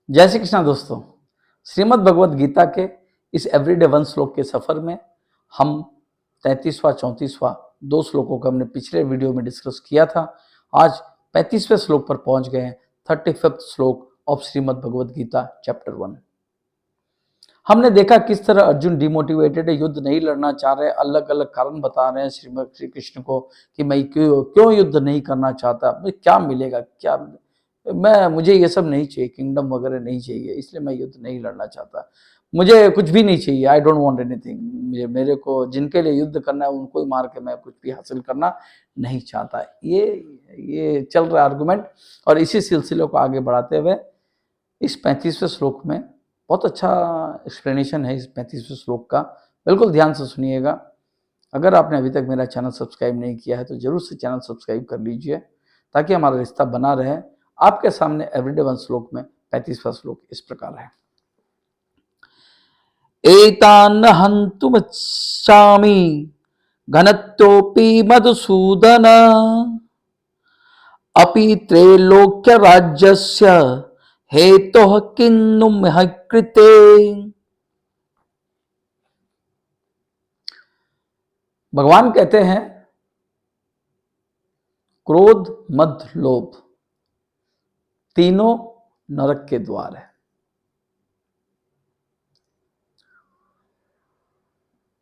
जय श्री कृष्णा दोस्तों। श्रीमद् भगवद गीता के इस एवरीडे वन श्लोक के सफर में हम 33वां 34वां दो श्लोकों को हमने पिछले वीडियो में डिस्कस किया था। आज 35वें श्लोक पर पहुंच गए हैं। 35th श्लोक ऑफ श्रीमद् भगवद गीता चैप्टर 1। हमने देखा किस तरह अर्जुन डिमोटिवेटेड है, युद्ध नहीं लड़ना चाह रहे, अलग अलग कारण बता रहे हैं श्रीमद श्री कृष्ण को कि मैं क्यों युद्ध नहीं करना चाहता, मुझे क्या मिलेगा, क्या मुझे ये सब नहीं चाहिए, किंगडम वगैरह नहीं चाहिए, इसलिए मैं युद्ध नहीं लड़ना चाहता, मुझे कुछ भी नहीं चाहिए, आई डोंट वांट एनीथिंग, मेरे को जिनके लिए युद्ध करना है उनको ही मार के मैं कुछ भी हासिल करना नहीं चाहता। ये चल रहा आर्गुमेंट। और इसी सिलसिले को आगे बढ़ाते हुए इस 35वें श्लोक में बहुत अच्छा एक्सप्लेनेशन है इस 35वें श्लोक का, बिल्कुल ध्यान से सुनिएगा। अगर आपने अभी तक मेरा चैनल सब्सक्राइब नहीं किया है तो जरूर से चैनल सब्सक्राइब कर लीजिए ताकि हमारा रिश्ता बना रहे। आपके सामने एवरीडे वन श्लोक में 35वां श्लोक इस प्रकार है। एतान्न हन्तुमिच्छामि घनत्वोऽपि मधुसूदन अपि त्रैलोक्य राज्यस्य हेतुः किन्नु मह कृते। भगवान कहते हैं क्रोध मद लोभ तीनों नरक के द्वार है।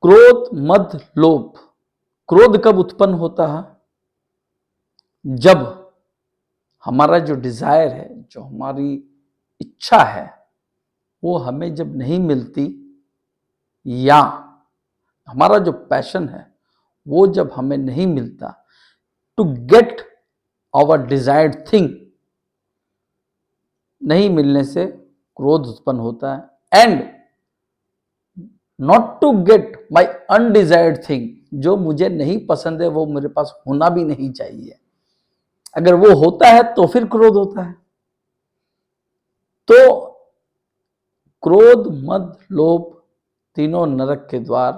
क्रोध मद लोभ। क्रोध कब उत्पन्न होता है? जब हमारा जो डिजायर है, जो हमारी इच्छा है, वो हमें जब नहीं मिलती, या हमारा जो पैशन है वो जब हमें नहीं मिलता, to get our desired thing नहीं मिलने से क्रोध उत्पन्न होता है। And not to get my undesired thing, जो मुझे नहीं पसंद है वो मेरे पास होना भी नहीं चाहिए, अगर वो होता है तो फिर क्रोध होता है। तो क्रोध मद लोभ तीनों नरक के द्वार,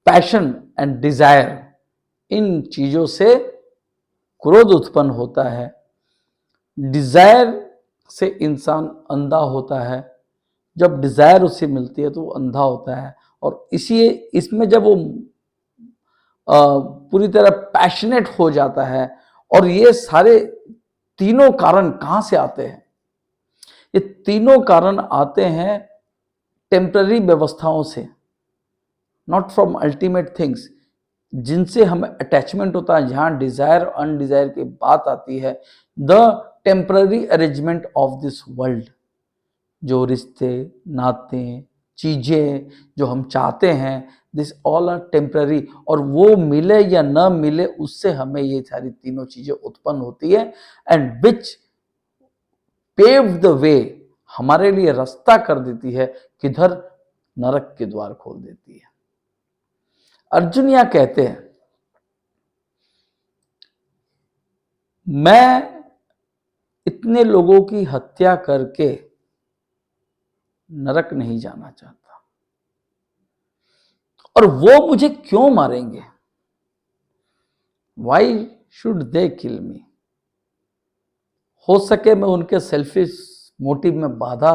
पैशन एंड डिजायर, इन चीजों से क्रोध उत्पन्न होता है। डिजायर से इंसान अंधा होता है, जब डिजायर उसे मिलती है तो वो अंधा होता है। और इसमें जब वो पूरी तरह पैशनेट हो जाता है, और ये सारे तीनों कारण कहां से आते हैं? ये तीनों कारण आते हैं टेम्पररी व्यवस्थाओं से, नॉट फ्रॉम अल्टीमेट थिंग्स, जिनसे हमें अटैचमेंट होता है। जहां डिजायर अनडिजायर की बात आती है, the temporary arrangement of this world, जो रिश्ते नाते चीजें जो हम चाहते हैं, दिस ऑल आर टेम्पररी, और वो मिले या न मिले उससे हमें ये सारी तीनों चीजें उत्पन्न होती है। And which pave the way, हमारे लिए रास्ता कर देती है, किधर? नरक के द्वार खोल देती है। अर्जुन यहां कहते हैं मैं इतने लोगों की हत्या करके नरक नहीं जाना चाहता, और वो मुझे क्यों मारेंगे? वाई शुड दे किल मी? हो सके मैं उनके सेल्फिश मोटिव में बाधा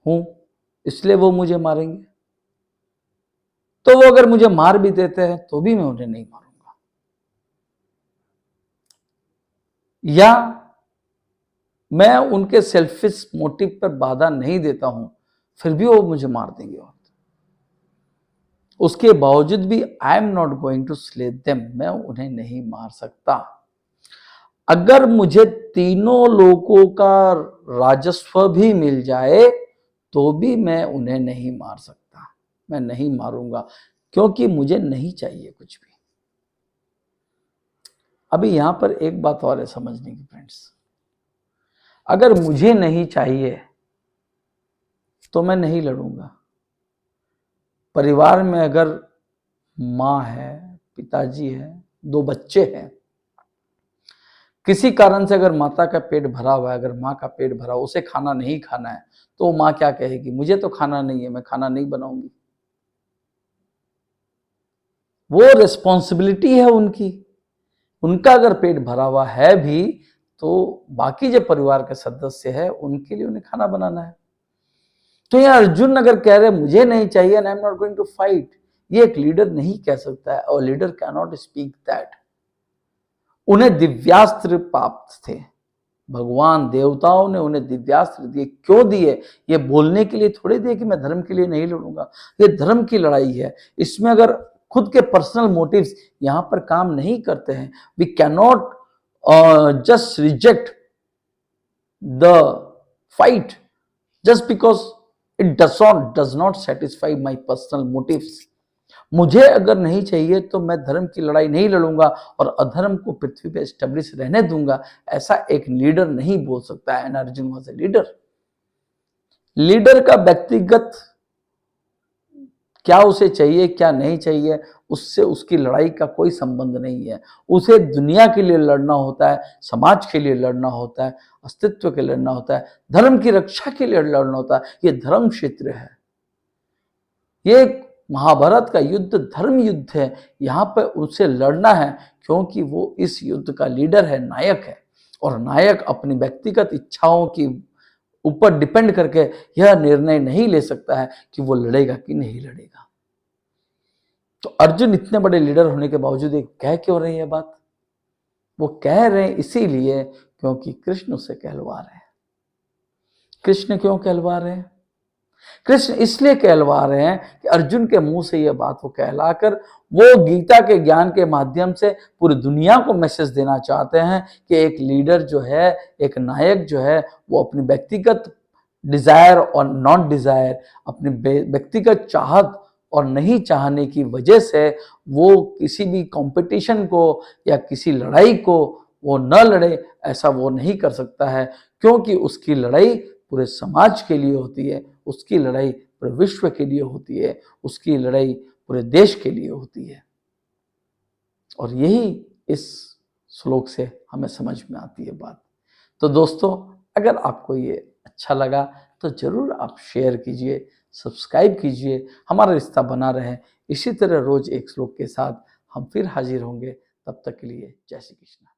हूं, इसलिए वो मुझे मारेंगे। तो वो अगर मुझे मार भी देते हैं तो भी मैं उन्हें नहीं मारूंगा, या मैं उनके सेल्फिश मोटिव पर बाधा नहीं देता हूं फिर भी वो मुझे मार देंगे, उसके बावजूद भी I am not going to slay them, मैं उन्हें नहीं मार सकता। अगर मुझे तीनों लोगों का राजस्व भी मिल जाए तो भी मैं उन्हें नहीं मार सकता, मैं नहीं मारूंगा, क्योंकि मुझे नहीं चाहिए कुछ भी। अभी यहां पर एक बात और है समझने की फ्रेंड्स, अगर मुझे नहीं चाहिए तो मैं नहीं लड़ूंगा। परिवार में अगर माँ है, पिताजी है, दो बच्चे हैं, किसी कारण से अगर माता का पेट भरा हुआ है, अगर माँ का पेट भरा, उसे खाना नहीं खाना है, तो माँ क्या कहेगी? मुझे तो खाना नहीं है, मैं खाना नहीं बनाऊंगी। वो रिस्पॉन्सिबिलिटी है उनकी। उनका अगर पेट भरा हुआ है भी तो बाकी जो परिवार के सदस्य है उनके लिए उन्हें खाना बनाना है। तो ये अर्जुन अगर कह रहे मुझे नहीं चाहिए and I am not going to fight, ये एक लीडर नहीं कह सकता है, और leader can not speak that. उन्हें दिव्यास्त्र प्राप्त थे, भगवान देवताओं ने उन्हें दिव्यास्त्र दिए। क्यों दिए? ये बोलने के लिए थोड़ी दिए कि मैं धर्म के लिए नहीं लड़ूंगा। ये धर्म की लड़ाई है, इसमें अगर खुद के पर्सनल मोटिव्स यहां पर काम नहीं करते हैं, we can not just reject the fight just because it does not satisfy my personal motives. मुझे अगर नहीं चाहिए तो मैं धर्म की लड़ाई नहीं लड़ूंगा और अधर्म को पृथ्वी पे एस्टेब्लिश रहने दूंगा, ऐसा एक लीडर नहीं बोल सकता है। And Arjun was a leader. Leader का व्यक्तिगत क्या उसे चाहिए क्या नहीं चाहिए, उससे उसकी लड़ाई का कोई संबंध नहीं है। उसे दुनिया के लिए लड़ना होता है, समाज के लिए लड़ना होता है, अस्तित्व के लिए लड़ना होता है, धर्म की रक्षा के लिए लड़ना होता है। ये धर्म क्षेत्र है, ये महाभारत का युद्ध धर्म युद्ध है। यहाँ पर उसे लड़ना है क्योंकि वो इस युद्ध का लीडर है, नायक है। और नायक अपनी व्यक्तिगत इच्छाओं की ऊपर डिपेंड करके यह निर्णय नहीं ले सकता है कि वो लड़ेगा कि नहीं लड़ेगा। तो अर्जुन इतने बड़े लीडर होने के बावजूद एक कह क्यों रही है बात? वो कह रहे हैं इसीलिए क्योंकि कृष्ण उसे कहलवा रहे हैं। कृष्ण क्यों कहलवा रहे हैं? कृष्ण इसलिए कहलवा रहे हैं कि अर्जुन के मुंह से यह बात वो कहलाकर वो गीता के ज्ञान के माध्यम से पूरी दुनिया को मैसेज देना चाहते हैं कि एक लीडर जो है, एक नायक जो है, वो अपनी व्यक्तिगत डिजायर और नॉन डिजायर, अपनी व्यक्तिगत चाहत और नहीं चाहने की वजह से वो किसी भी कंपटीशन को या किसी लड़ाई को वो न लड़े, ऐसा वो नहीं कर सकता है। क्योंकि उसकी लड़ाई पूरे समाज के लिए होती है, उसकी लड़ाई पूरे विश्व के लिए होती है, उसकी लड़ाई पूरे देश के लिए होती है। और यही इस श्लोक से हमें समझ में आती है बात। तो दोस्तों, अगर आपको ये अच्छा लगा तो जरूर आप शेयर कीजिए, सब्सक्राइब कीजिए। हमारा रिश्ता बना रहे। इसी तरह रोज एक श्लोक के साथ हम फिर हाजिर होंगे। तब तक के लिए जय श्री कृष्ण।